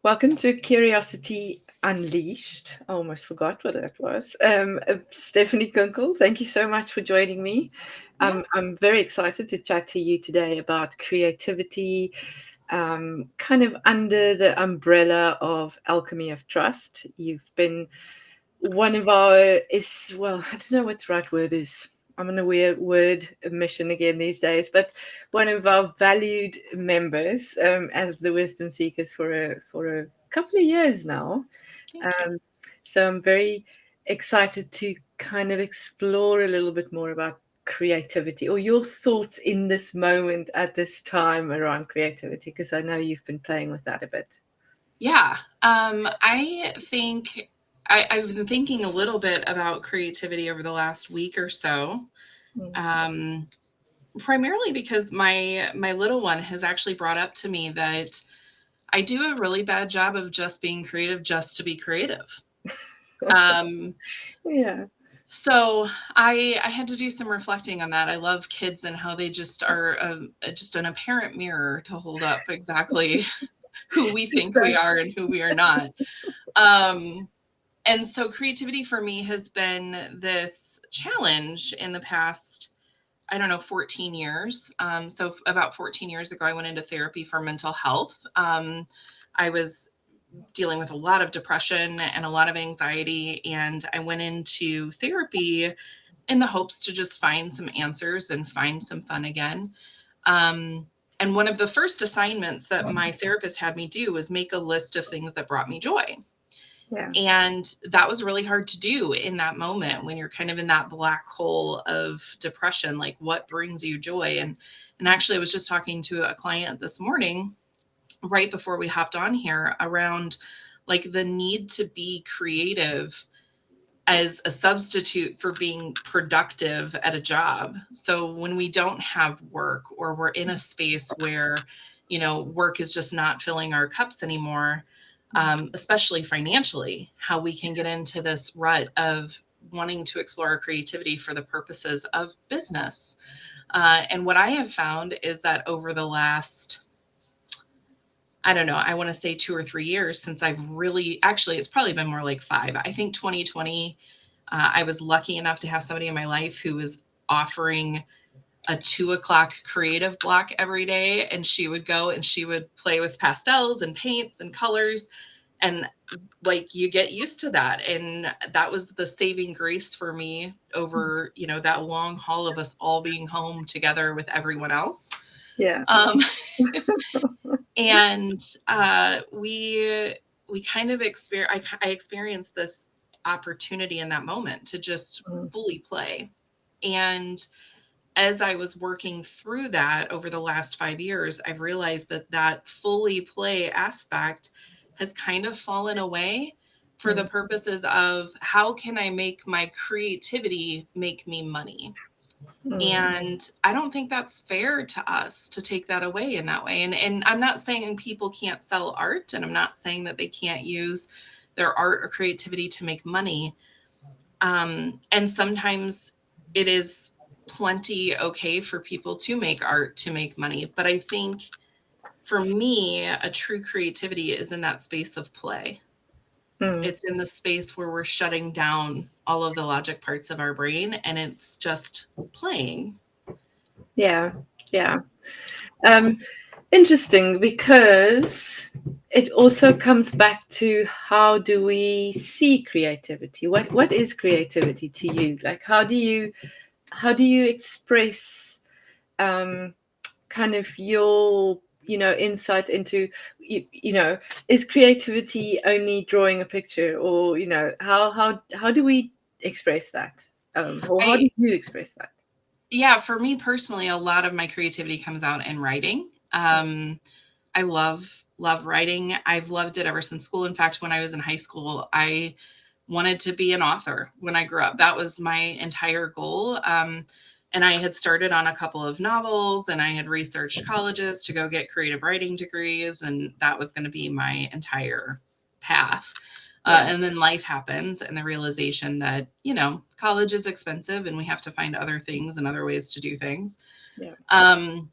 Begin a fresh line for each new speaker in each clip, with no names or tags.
Welcome to Curiosity Unleashed. I almost forgot what that was. Stephanie Kunkel, thank you so much for joining me.
Yeah.
I'm very excited to chat to you today about creativity, kind of under the umbrella of Alchemy of Trust. You've been one of our I don't know what the right word is. I'm on a weird word mission again these days, but one of our valued members as the Wisdom Seekers for a couple of years now.
Thank you.
Um, so I'm very excited to kind of explore a little bit more about creativity or your thoughts in this moment at this time around creativity, because I know you've been playing with that a bit.
Yeah. I think I've been thinking a little bit about creativity over the last week or so.
Mm.
Um, Primarily because my little one has actually brought up to me that I do a really bad job of just being creative just to be creative. Um,
Yeah.
so I had to do some reflecting on that. I love kids and how they just are just an apparent mirror to hold up exactly who we think we are and who we are not. Um, and so creativity for me has been this challenge in the past, I don't know, 14 years. About 14 years ago, I went into therapy for mental health. I was dealing with a lot of depression and a lot of anxiety, and I went into therapy in the hopes to just find some answers and find some fun again. And one of the first assignments that my therapist had me do was make a list of things that brought me joy.
Yeah.
And that was really hard to do in that moment when you're kind of in that black hole of depression, like what brings you joy. And actually I was just talking to a client this morning right before we hopped on here around like the need to be creative as a substitute for being productive at a job. So when we don't have work or we're in a space where, work is just not filling our cups anymore, especially financially, how we can get into this rut of wanting to explore our creativity for the purposes of business. And what I have found is that over the last, I don't know, I want to say 2 or 3 years since I've really, actually, it's probably been more like 5. I think 2020, I was lucky enough to have somebody in my life who was offering a 2 o'clock creative block every day. And she would go and she would play with pastels and paints and colors. And like you get used to that. And that was the saving grace for me over, that long haul of us all being home together with everyone else.
Yeah.
Um, and we kind of I experienced this opportunity in that moment to just
Mm.
fully play. And as I was working through that over the last 5 years, I've realized that that fully play aspect has kind of fallen away for the
Mm.
purposes of how can I make my creativity make me money?
Mm.
And I don't think that's fair to us to take that away in that way. And I'm not saying people can't sell art, and I'm not saying that they can't use their art or creativity to make money. And sometimes it is plenty okay for people to make art to make money. But I think for me, a true creativity is in that space of play.
Mm.
It's in the space where we're shutting down all of the logic parts of our brain and it's just playing.
Yeah. Yeah. Um, Interesting, because it also comes back to how do we see creativity? What is creativity to you? Like how do you express um, kind of your insight into is creativity only drawing a picture, or how do we express that, or how do
I
you express that?
Yeah, for me personally, a lot of my creativity comes out in writing. I love writing. I've loved it ever since school. In fact, when I was in high school, I wanted to be an author when I grew up. That was my entire goal. And I had started on a couple of novels and I had researched colleges to go get creative writing degrees. And that was going to be my entire path.
Yeah.
And then life happens and the realization that, college is expensive and we have to find other things and other ways to do things.
Yeah.
Um,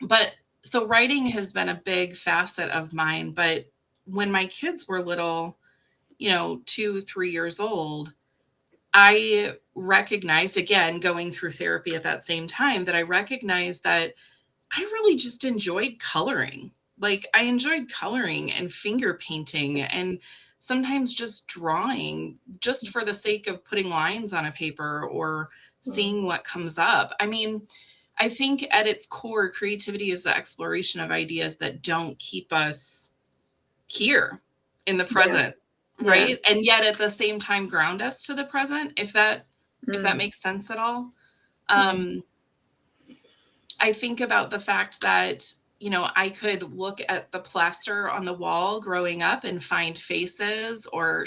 but so writing has been a big facet of mine, but when my kids were little, 2, 3 years old, I recognized, again, going through therapy at that same time, that I recognized that I really just enjoyed coloring. Like, I enjoyed coloring and finger painting and sometimes just drawing just for the sake of putting lines on a paper or seeing what comes up. I mean, I think at its core, creativity is the exploration of ideas that don't keep us here in the
Yeah.
present,
Yeah.
right? And yet at the same time ground us to the present, if that
Mm.
makes sense at all.
Mm.
Um, I think about the fact that, I could look at the plaster on the wall growing up and find faces or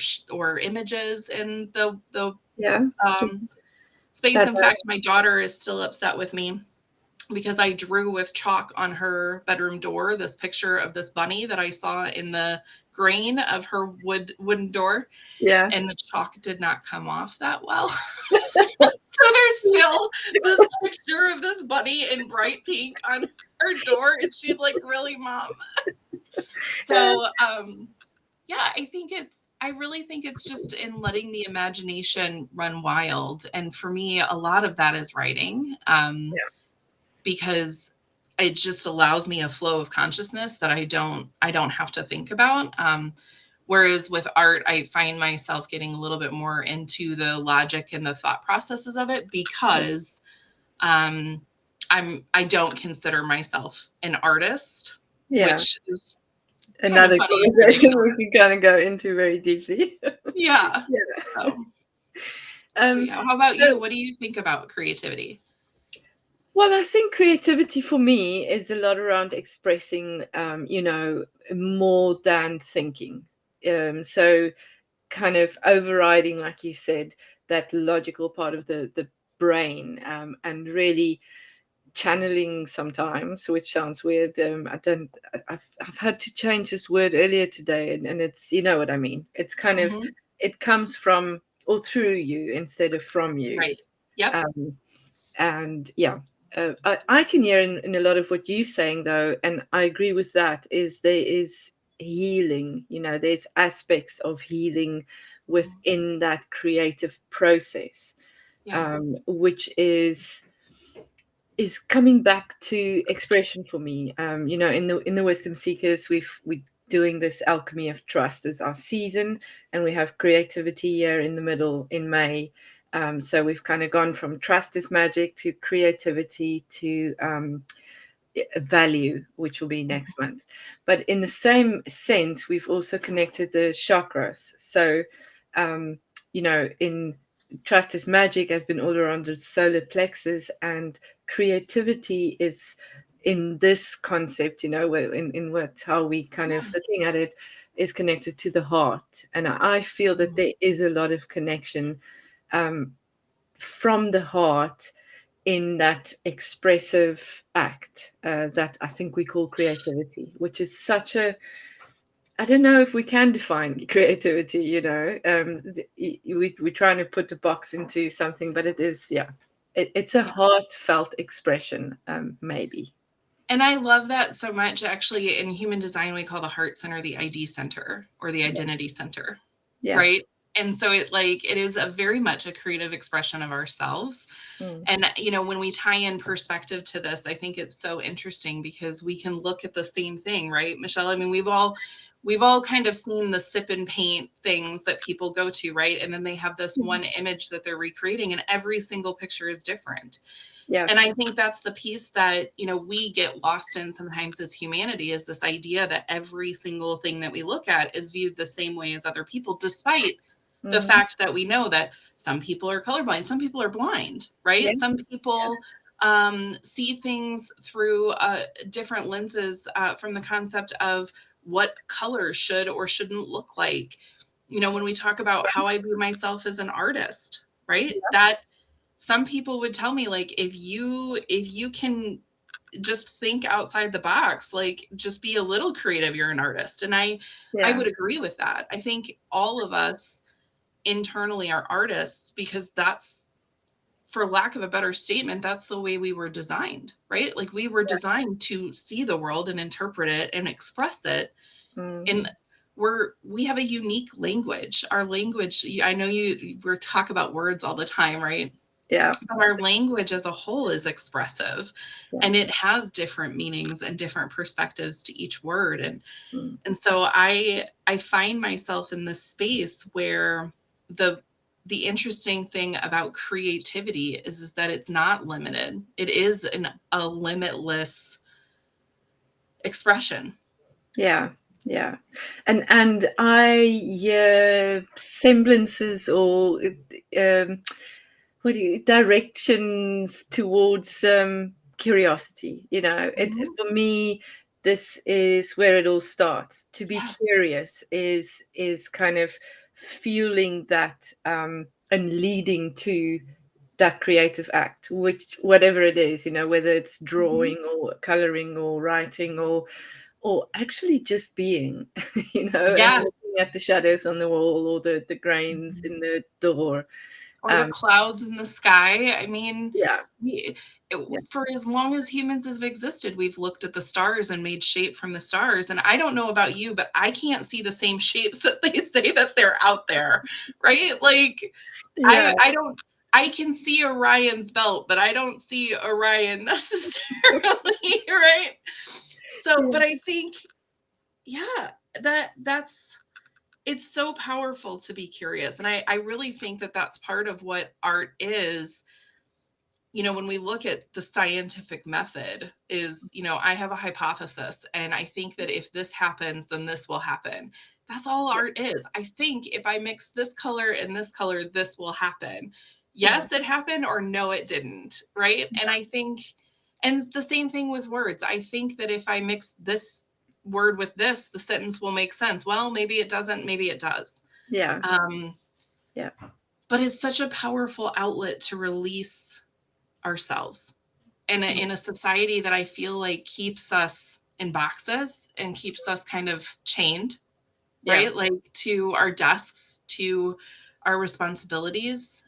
images in the
Yeah.
um, space. In
Shadow.
fact, my daughter is still upset with me because I drew with chalk on her bedroom door this picture of this bunny that I saw in the grain of her wooden door,
Yeah.
and the chalk did not come off that well. So there's still this picture of this bunny in bright pink on her door, and she's like, "Really, mom?" So, yeah, I really think it's just in letting the imagination run wild, and for me, a lot of that is writing, because it just allows me a flow of consciousness that I don't have to think about. Whereas with art, I find myself getting a little bit more into the logic and the thought processes of it because um, I don't consider myself an artist,
Yeah.
which is kind of
Another
funny to think
conversation
about.
we can kind of go into very deeply.
Yeah.
Yeah.
So,
Um,
yeah. How about you?
so,
What do you think about creativity?
well, I think creativity for me is a lot around expressing, more than thinking. So kind of overriding, like you said, that logical part of the brain, and really channeling sometimes, which sounds weird. I don't. I've had to change this word earlier today, and it's, you know what I mean. It's kind of,
Hmm.
it comes from or through you instead of from you.
Right. Yep.
Um, and yeah, I can hear in a lot of what you're saying though, and I agree with that. Is there is healing. There's aspects of healing within that creative process,
Yeah.
which is coming back to expression for me. In the Wisdom Seekers, we doing this alchemy of trust as our season, and we have creativity here in the middle in May. So we've kind of gone from trust is magic to creativity to value, which will be next month. But in the same sense, we've also connected the chakras. So, in trust is magic has been all around the solar plexus, and creativity is in this concept, in what how we kind
Yeah.
of looking at it is connected to the heart. And I feel that there is a lot of connection um, from the heart in that expressive act that I think we call creativity, which is such a, I don't know if we can define creativity, we're trying to put the box into something, but it is, yeah, it's a
Yeah.
heartfelt expression, maybe.
And I love that so much. Actually, in human design, we call the heart center the ID center or the
Yeah.
identity center,
Yeah.
right? And so it is a very much a creative expression of ourselves.
Mm.
And when we tie in perspective to this, I think it's so interesting because we can look at the same thing, right, Michelle? I mean, we've all kind of seen the sip and paint things that people go to, right? And then they have this one image that they're recreating, and every single picture is different.
Yeah.
And I think that's the piece that, we get lost in sometimes as humanity, is this idea that every single thing that we look at is viewed the same way as other people, despite the
Mm.
fact that we know that some people are colorblind, some people are blind,
Yeah.
right? Some people see things through different lenses from the concept of what color should or shouldn't look like. When we talk about how I view myself as an artist, right? That some people would tell me, like, if you can just think outside the box, like, just be a little creative, you're an artist. And I
Yeah.
would agree with that. I think all of us internally are artists because that's, for lack of a better statement, that's the way we were designed, right? Like, we were designed to see the world and interpret it and express it
Mm.
in we have a unique language. Our language, I know we're talk about words all the time, right?
Yeah.
But our language as a whole is expressive,
Yeah.
and it has different meanings and different perspectives to each word.
Mm.
And so I find myself in this space where the interesting thing about creativity is that it's not limited. It is a limitless expression.
Yeah. Yeah. And I hear semblances or directions towards curiosity.
Mhm.
For me, this is where it all starts. To be
Yes.
curious is kind of fueling that and leading to that creative act, which whatever it is, whether it's
Mhm.
drawing or coloring or writing or actually just being, and
Yes.
looking at the shadows on the wall or the grains
Mhm.
in the door.
Or the
Um,
clouds in the sky. I mean,
yeah,
we
yeah,
for as long as humans have existed, we've looked at the stars and made shape from the stars, and I don't know about you, but I can't see the same shapes that they say that they're out there, right? Like,
yeah,
I don't I can see Orion's belt, but I don't see Orion necessarily, right? So,
yeah,
but I think, yeah, that's it's so powerful to be curious, and I really think that that's part of what art is. When we look at the scientific method is, I have a hypothesis and I think that if this happens, then this will happen. That's all
yeah,
art is. I think if I mix this color and this color, this will happen.
yeah,
Yes, it happened, or no, it didn't. Right. And I think, and the same thing with words. I think that if I mix this word with this, the sentence will make sense. Well, maybe it doesn't, maybe it does.
yeah,
Um,
yeah,
but it's such a powerful outlet to release ourselves in a society that I feel like keeps us in boxes and keeps us kind of chained,
yeah,
right? Like to our desks, to our responsibilities.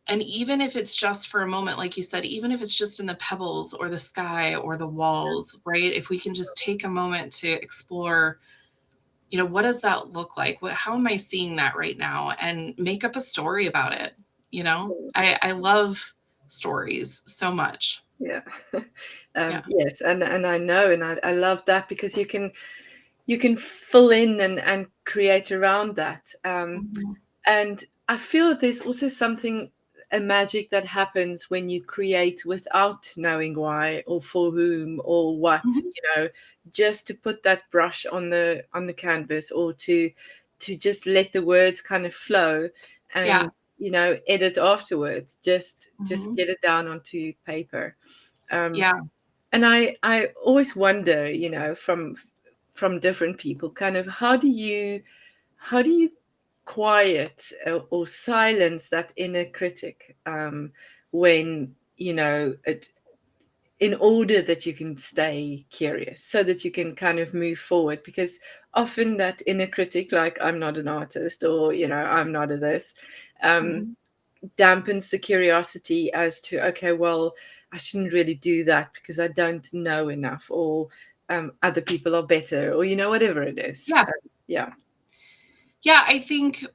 And even if it's just for a moment, like you said, even if it's just in the pebbles or the sky or the walls, right? If we can just take a moment to explore, what does that look like? How am I seeing that right now? And make up a story about it. I love stories so much.
yeah.
Yeah.
Yes, and I know, and I love that because you can fill in and create around that.
Mhm.
And I feel that there's also something, a magic that happens when you create without knowing why or for whom or what,
Mhm.
just to put that brush on the canvas or to just let the words kind of flow
Yeah.
and edit afterwards, just
Mhm.
get it down onto paper. Um,
Yeah.
and I always wonder, from different people, kind of how do you quiet or silence that inner critic, when in order that you can stay curious so that you can kind of move forward, because often that inner critic, like I'm not an artist, or I'm not a this, um,
Mhm.
dampens the curiosity as to, okay, well, I shouldn't really do that because I don't know enough, or other people are better, or whatever it is.
Yeah.
Yeah,
Yeah, I think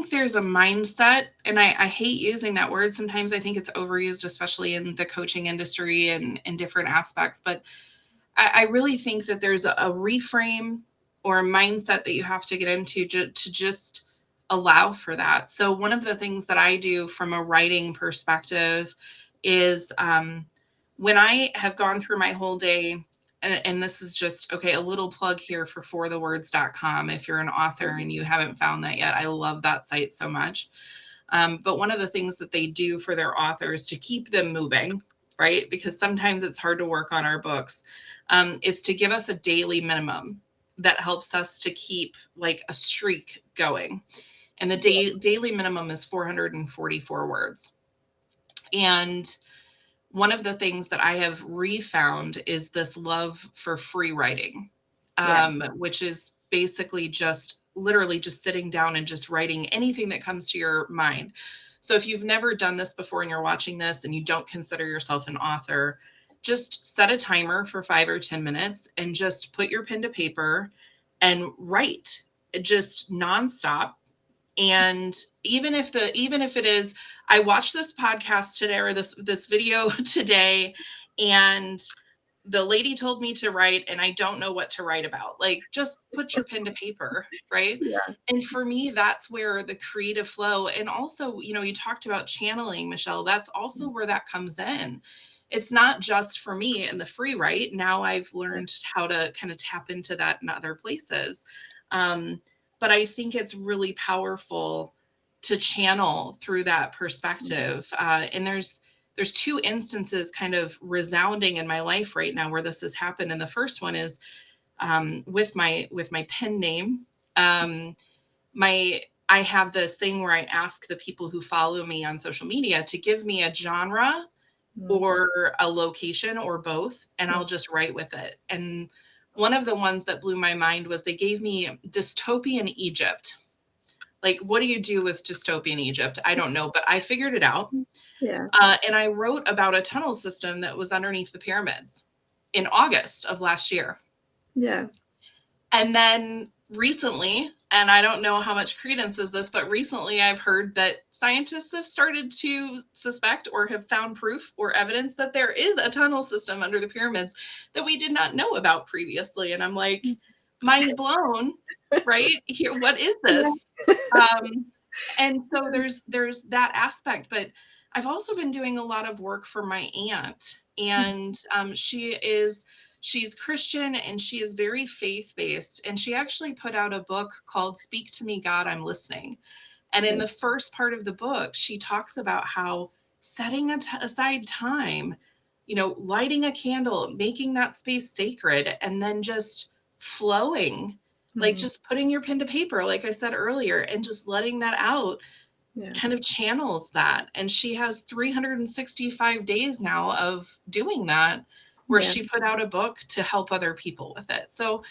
there's a mindset, and I hate using that word. Sometimes I think it's overused, especially in the coaching industry and in different aspects. But I really think that there's a reframe or a mindset that you have to get into to just allow for that. So one of the things that I do from a writing perspective is, when I have gone through my whole day, and this is just, okay, a little plug here for forthewords.com. If you're an author and you haven't found that yet, I love that site so much. But one of the things that they do for their authors to keep them moving, right? Because sometimes it's hard to work on our books, is to give us a daily minimum that helps us to keep like a streak going. And the daily minimum is 444 words. And one of the things that I have refound is this love for free writing,
yeah,
which is basically just literally just sitting down and just writing anything that comes to your mind. So if you've never done this before and you're watching this and you don't consider yourself an author, just set a timer for 5 or 10 minutes and just put your pen to paper and write just nonstop. And even if it is, I watched this podcast today, or this video today, and the lady told me to write and I don't know what to write about. Like, just put your pen to paper, right?
Yeah.
And for me, that's where the creative flow, and also, you talked about channeling, Michelle, that's also where that comes in. It's not just for me in the free write. Now I've learned how to kind of tap into that in other places. But I think it's really powerful to channel through that perspective. And there's two instances kind of resounding in my life right now where this has happened. And the first one is with my pen name. Um, I have this thing where I ask the people who follow me on social media to give me a genre or a location or both, and I'll just write with it. And one of the ones that blew my mind was they gave me dystopian Egypt. Like, what do you do with dystopian Egypt? I don't know, but I figured it out.
Yeah.
And I wrote about a tunnel system that was underneath the pyramids in August of last year.
Yeah.
And then recently, and I don't know how much credence is this, but recently I've heard that scientists have started to suspect or have found proof or evidence that there is a tunnel system under the pyramids that we did not know about previously. And I'm like, mind blown, right? Here, what is this? And so there's that aspect, but I've also been doing a lot of work for my aunt, and she's Christian and she is very faith-based, and she actually put out a book called Speak to Me, God, I'm Listening. And in the first part of the book, she talks about how setting aside time, lighting a candle, making that space sacred, and then just flowing, like just putting your pen to paper, like I said earlier, and just letting that out kind of channels that. And she has 365 days now of doing that, where she put out a book to help other people with it. So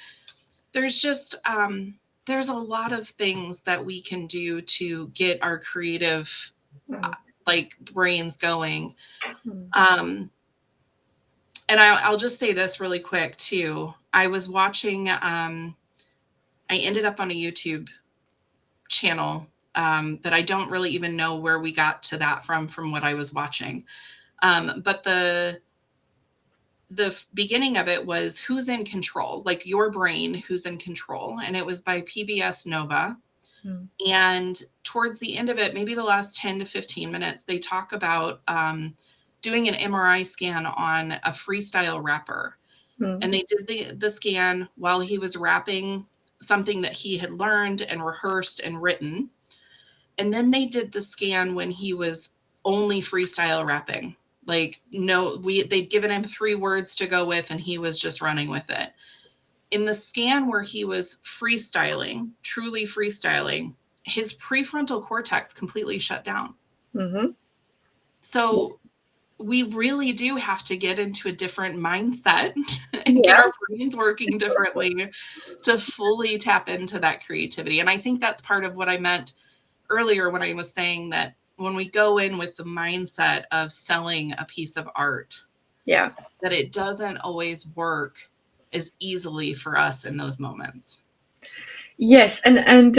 there's just there's a lot of things that we can do to get our creative like brains going. And I'll just say this really quick too. I was watching I ended up on a YouTube channel that I don't really even know where we got to that from what I was watching. But the beginning of it was Who's in Control, like your brain, who's in control. And it was by PBS Nova. And towards the end of it, maybe the last 10 to 15 minutes, they talk about doing an MRI scan on a freestyle rapper. And they did the scan while he was rapping something that he had learned and rehearsed and written. And then they did the scan when he was only freestyle rapping. Like, no, they'd given him 3 words to go with, and he was just running with it. In the scan where he was freestyling, truly freestyling, his prefrontal cortex completely shut down. So we really do have to get into a different mindset and get our brains working differently to fully tap into that creativity. And I think that's part of what I meant earlier when I was saying that when we go in with the mindset of selling a piece of art, that it doesn't always work as easily for us in those moments.
Yes, and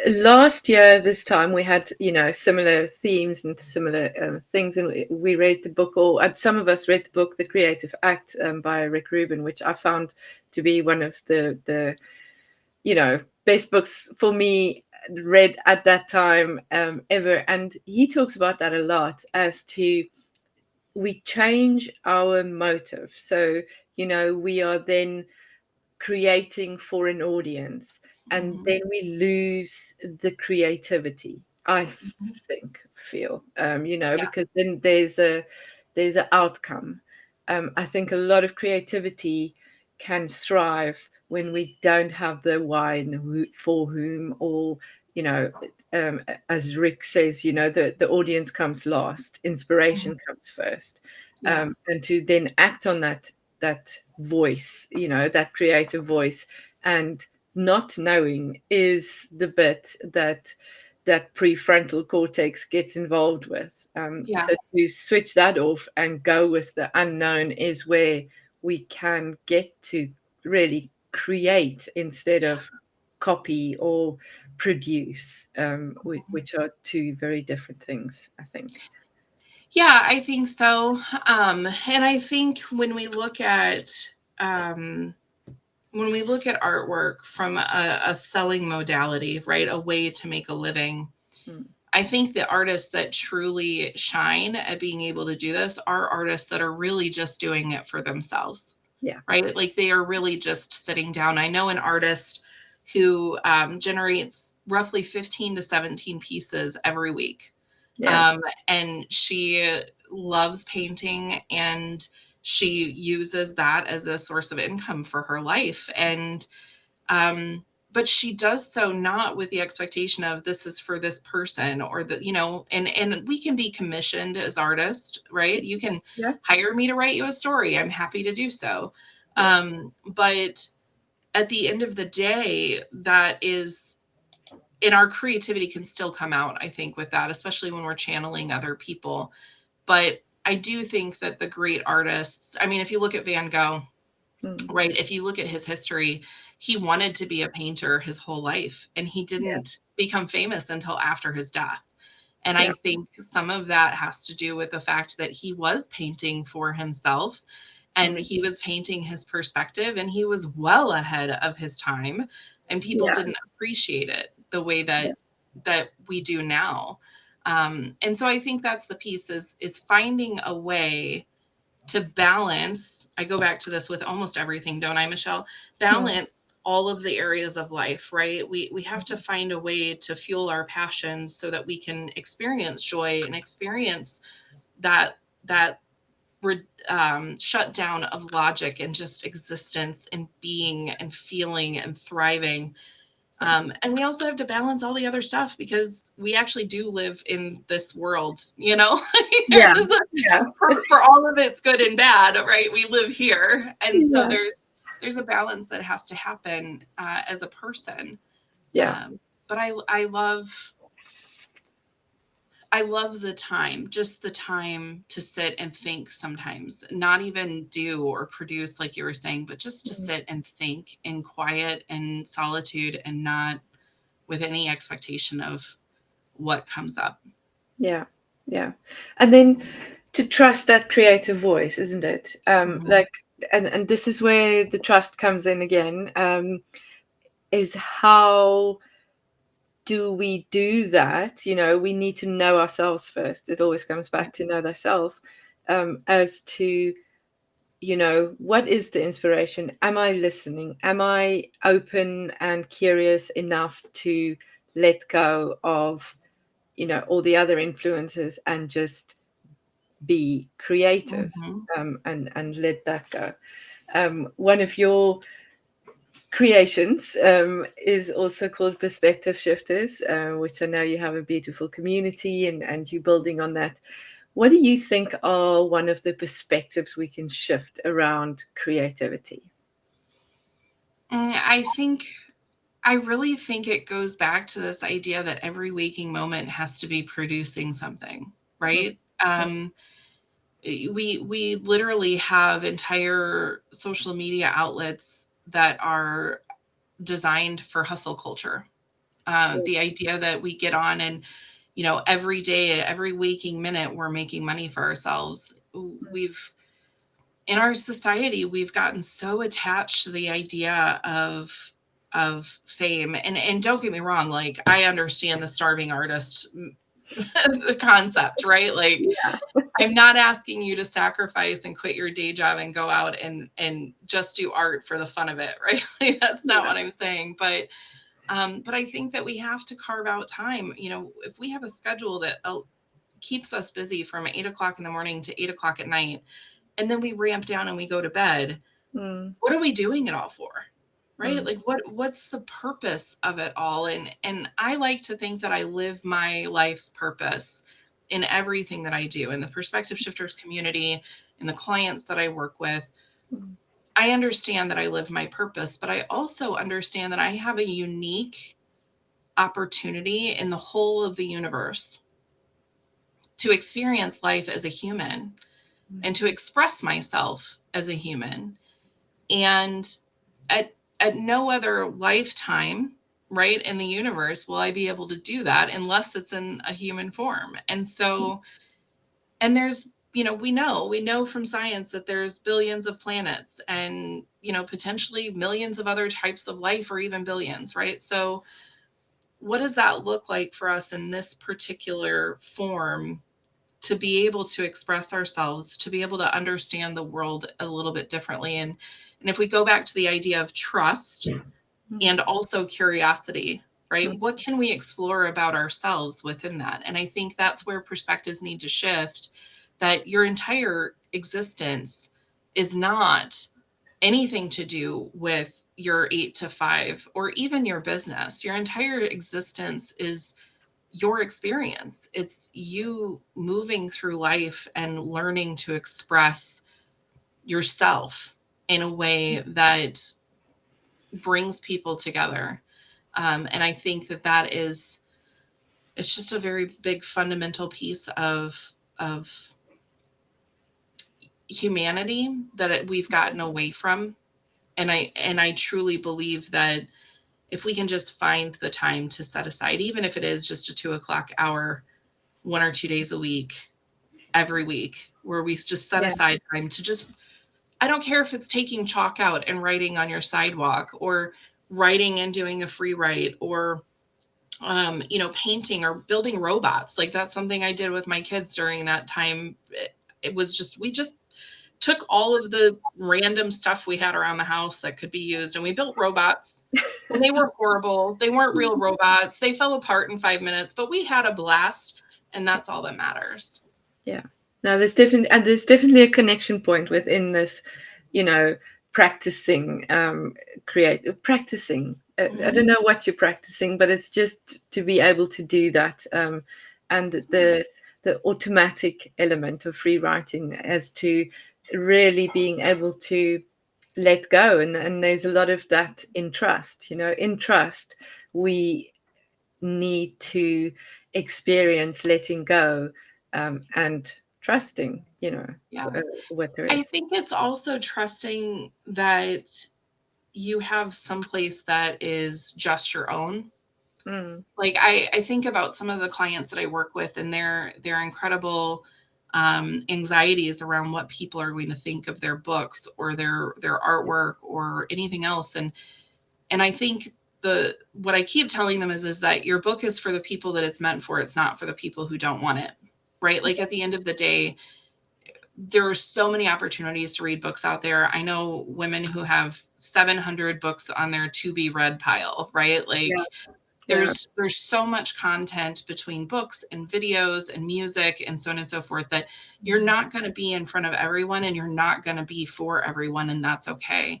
last year this time we had similar themes and similar things, and we read the book, or some of us read the book The Creative Act by Rick Rubin, which I found to be one of the best books for me read at that time ever. And he talks about that a lot, as to we change our motive. So we are then creating for an audience, and then we lose the creativity, I feel because then there's an outcome. I think a lot of creativity can thrive when we don't have the why and the who, for whom, or as Rick says, the audience comes last, inspiration comes first. And to then act on that voice, that creative voice, and not knowing is the bit that prefrontal cortex gets involved with. So to switch that off and go with the unknown is where we can get to really create instead of copy or produce, which are two very different things, I think.
Yeah, I think so. And I think um, when we look at artwork from a selling modality, right, a way to make a living,
Mm.
I think the artists that truly shine at being able to do this are artists that are really just doing it for themselves,
Yeah.
right? Like they are really just sitting down. I know an artist who generates roughly 15 to 17 pieces every week.
Yeah.
And she loves painting, and she uses that as a source of income for her life. And but she does so not with the expectation of this is for this person, or that, and we can be commissioned as artists, right? You can
Yeah.
hire me to write you a story. I'm happy to do so.
Yeah.
But at the end of the day, that is, and our creativity can still come out, I think, with that, especially when we're channeling other people. But I do think that the great artists, I mean, if you look at Van Gogh,
Mm.
right, if you look at his history, he wanted to be a painter his whole life, and he
Yeah.
didn't become famous until after his death. And
Yeah.
I think some of that has to do with the fact that he was painting for himself, and
Mm.
he was painting his perspective, and he was well ahead of his time, and people
Yeah.
didn't appreciate it the way
Yeah.
that we do now. And so I think that's the piece, is finding a way to balance. I go back to this with almost everything, don't I, Michelle?
Mm.
Balance all of the areas of life, right? We have to find a way to fuel our passions so that we can experience joy and experience that shutdown of logic and just existence and being and feeling and thriving. And we also have to balance all the other stuff, because we actually do live in this world,
Yeah.
There's
Yeah.
for all of its good and bad, right? We live here. And so
Yeah.
there's a balance that has to happen as a person.
Yeah.
But I love the time, just the time to sit and think sometimes, not even do or produce like you were saying, but just to
Mm.
sit and think in quiet and solitude, and not with any expectation of what comes up.
Yeah. Yeah. And then to trust that creative voice, isn't it?
Mhm.
Like, and this is where the trust comes in again. Is how do we do that? We need to know ourselves first. It always comes
Yeah.
back to know thyself, as to, what is the inspiration? Am I listening? Am I open and curious enough to let go of, all the other influences and just be creative,
Mhm.
and let that go? One of your creations is also called Perspective Shifters, which I know you have a beautiful community, and you're building on that. What do you think are one of the perspectives we can shift around creativity?
I really think it goes back to this idea that every waking moment has to be producing something,
Mm.
right? We literally have entire social media outlets that are designed for hustle culture. The idea that we get on, and every day, every waking minute, we're making money for ourselves. We've In our society, we've gotten so attached to the idea of fame. And don't get me wrong, like, I understand the starving artist the concept, right? Like,
Yeah.
I'm not asking you to sacrifice and quit your day job and go out and just do art for the fun of it, right? Like, that's not
Yeah.
what I'm saying. But I think that we have to carve out time. If we have a schedule that keeps us busy from 8 o'clock in the morning to 8 o'clock at night, and then we ramp down and we go to bed,
Mm.
what are we doing it all for? Right?
Mm.
Like, what's the purpose of it all? And I like to think that I live my life's purpose in everything that I do, in the Perspective Shifters community, in the clients that I work with.
Mm.
I understand that I live my purpose, but I also understand that I have a unique opportunity in the whole of the universe to experience life as a human and to express myself as a human. And at at no other lifetime, right, in the universe will I be able to do that unless it's in a human form. And so, and there's, we know from science that there's billions of planets and, potentially millions of other types of life, or even billions, right? So what does that look like for us in this particular form, to be able to express ourselves, to be able to understand the world a little bit differently? And if we go back to the idea of trust and also curiosity, right? What can we explore about ourselves within that? And I think that's where perspectives need to shift, that your entire existence is not anything to do with your 8 to 5 or even your business. Your entire existence is your experience. It's you moving through life and learning to express yourself in a way that brings people together. And I think that it's just a very big fundamental piece of humanity that we've gotten away from. And I truly believe that if we can just find the time to set aside, even if it is just a 2 o'clock hour, 1 or 2 days a week, every week, where we just set
Yeah.
aside time to just, I don't care if it's taking chalk out and writing on your sidewalk, or writing and doing a free write, or painting or building robots. Like, that's something I did with my kids during that time. It was just, we just took all of the random stuff we had around the house that could be used, and we built robots. And they were horrible. They weren't real robots. They fell apart in 5 minutes, but we had a blast, and that's all that matters.
Yeah. No, there's definitely a connection point within this, practicing, practicing. I don't know what you're practicing, but it's just to be able to do that, and the automatic element of free writing, as to really being able to let go, and there's a lot of that in trust. In trust, we need to experience letting go, and trusting,
Yeah.
what there
I
is.
think it's also trusting that you have someplace that is just your own.
Mm,
Like, I think about some of the clients that I work with, and their incredible anxieties around what people are going to think of their books or their artwork or anything else. And I think what I keep telling them is that your book is for the people that it's meant for. It's not for the people who don't want it. Right? Like, at the end of the day, there are so many opportunities to read books out there. I know women who have 700 books on their to be read pile, right? Like,
yeah, yeah,
there's so much content between books and videos and music and so on and so forth, that you're not going to be in front of everyone, and you're not going to be for everyone, and that's okay.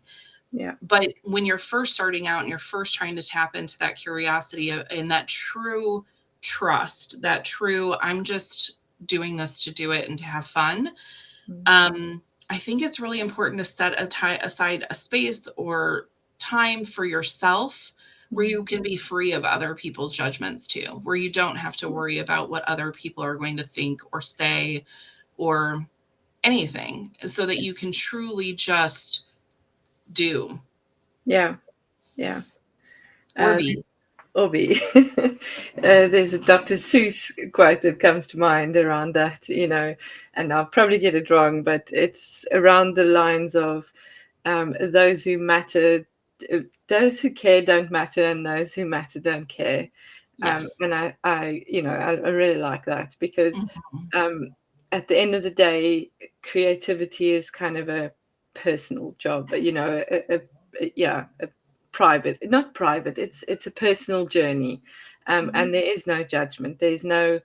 yeah,
But when you're first starting out and you're first trying to tap into that curiosity and that true trust, that true, I'm just doing this to do it and to have fun,
mm,
I think it's really important to set aside a space or time for yourself, where you can be free of other people's judgments too, where you don't have to worry about what other people are going to think or say or anything, so that you can truly just do
yeah, yeah.
or
Uh,
be.
Obi. There's a Dr. Seuss quote that comes to mind around that, and I'll probably get it wrong, but it's around the lines of, those who matter, those who care don't matter, and those who matter don't care.
Yes.
And I really like that, because,
Mhm.
um, at the end of the day, creativity is kind of a personal job, but yeah, private, not private, it's a personal journey,
Mhm.
and there is no judgment, there's no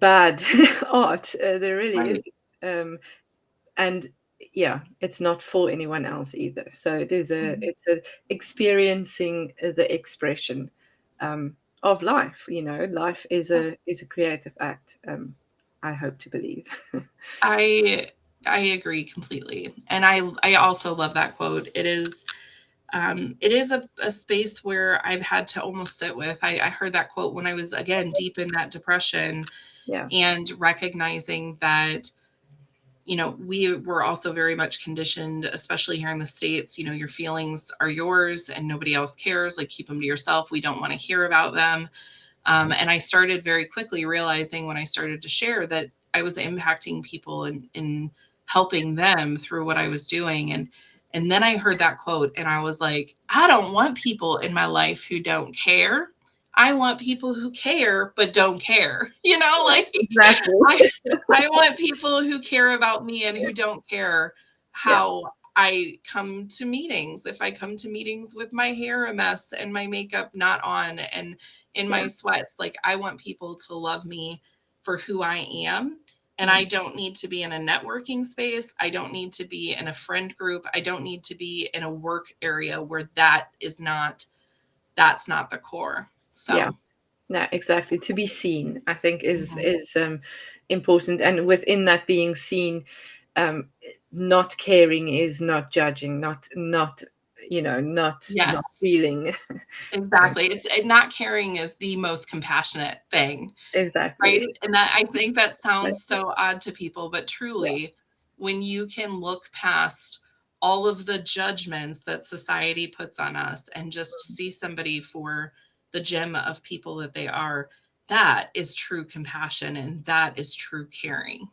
bad art, there really
Right.
is, and yeah, it's not for anyone else either, so
Mhm.
it's a experiencing the expression, of life. Life is a creative act, I hope to believe.
I I agree completely. And I also love that quote. It is a space where I've had to almost sit with. I heard that quote when I was, again, deep in that depression,
Yeah.
and recognizing that we were also very much conditioned, especially here in the States, your feelings are yours and nobody else cares. Like, keep them to yourself. We don't want to hear about them. And I started very quickly realizing when I started to share that I was impacting people and helping them through what I was doing. And then I heard that quote and I was like, I don't want people in my life who don't care. I want people who care but don't care. Like,
Exactly.
I want people who care about me and who don't care
Yeah.
how I come to meetings. If I come to meetings with my hair a mess and my makeup not on and in my sweats, like, I want people to love me for who I am. And I don't need to be in a networking space. I don't need to be in a friend group. I don't need to be in a work area where that's not the core. So
Yeah. No, exactly. To be seen, I think, is important, and within that being seen, not caring is not judging, not not
yes,
feeling.
exactly. It's not caring is the most compassionate thing. Right?
Exactly.
And I think that sounds so odd to people, but
Yeah.
truly, when you can look past all of the judgments that society puts on us and just see somebody for the gem of people that they are, that is true compassion and that is true caring.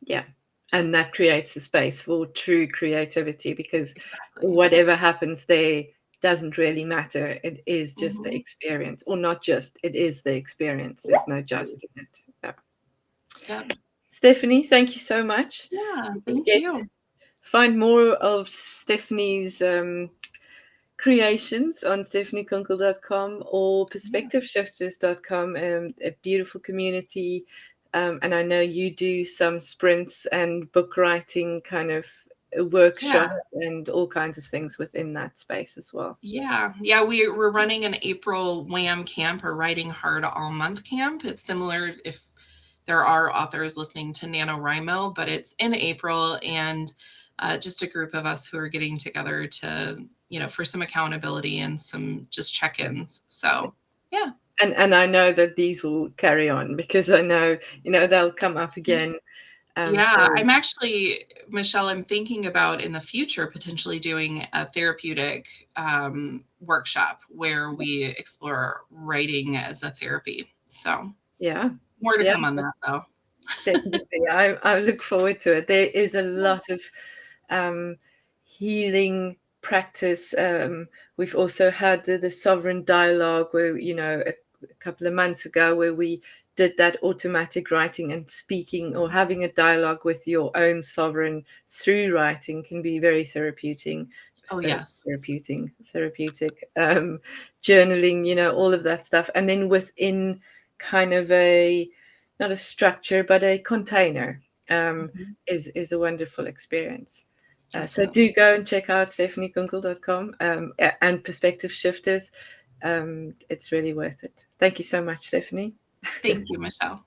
Yeah. And that creates a space for true creativity, because
Exactly.
whatever happens there doesn't really matter. It is just the
Mhm.
experience, or not just, it is the experience. There's no just in it. Yeah.
Yep.
Stephanie, thank you so much.
Yeah.
You can
Thank you.
find more of Stephanie's creations on stephaniekunkel.com or
Yeah.
perspectiveshifters.com. A beautiful community. And I know you do some sprints and book writing kind of
Yeah.
workshops and all kinds of things within that space as well.
Yeah. Yeah. We're running an April WHAM camp, or Writing Hard All Month camp. It's similar, if there are authors listening, to NaNoWriMo, but it's in April, and just a group of us who are getting together to, for some accountability and some just check-ins. So, yeah.
And I know that these will carry on, because I know, they'll come up again. So
Yeah, I'm actually, Michelle, I'm thinking about in the future potentially doing a therapeutic workshop where we explore writing as a therapy. So,
yeah,
more to
yeah,
come on that, though.
definitely. I look forward to it. There is a lot of um, healing practice. We've also had the sovereign dialogue, where, a couple of months ago, where we did that automatic writing, and speaking or having a dialogue with your own sovereign through writing can be very therapeutic.
Oh, yes.
Therapeutic. Journaling, all of that stuff, and then within kind of a, not a structure, but a container,
Mhm.
is a wonderful experience. So
Definitely.
do go and check out stephaniekunkel.com, and Perspective Shifters. It's really worth it. Thank you so much, Stephanie.
Thank you, Michelle.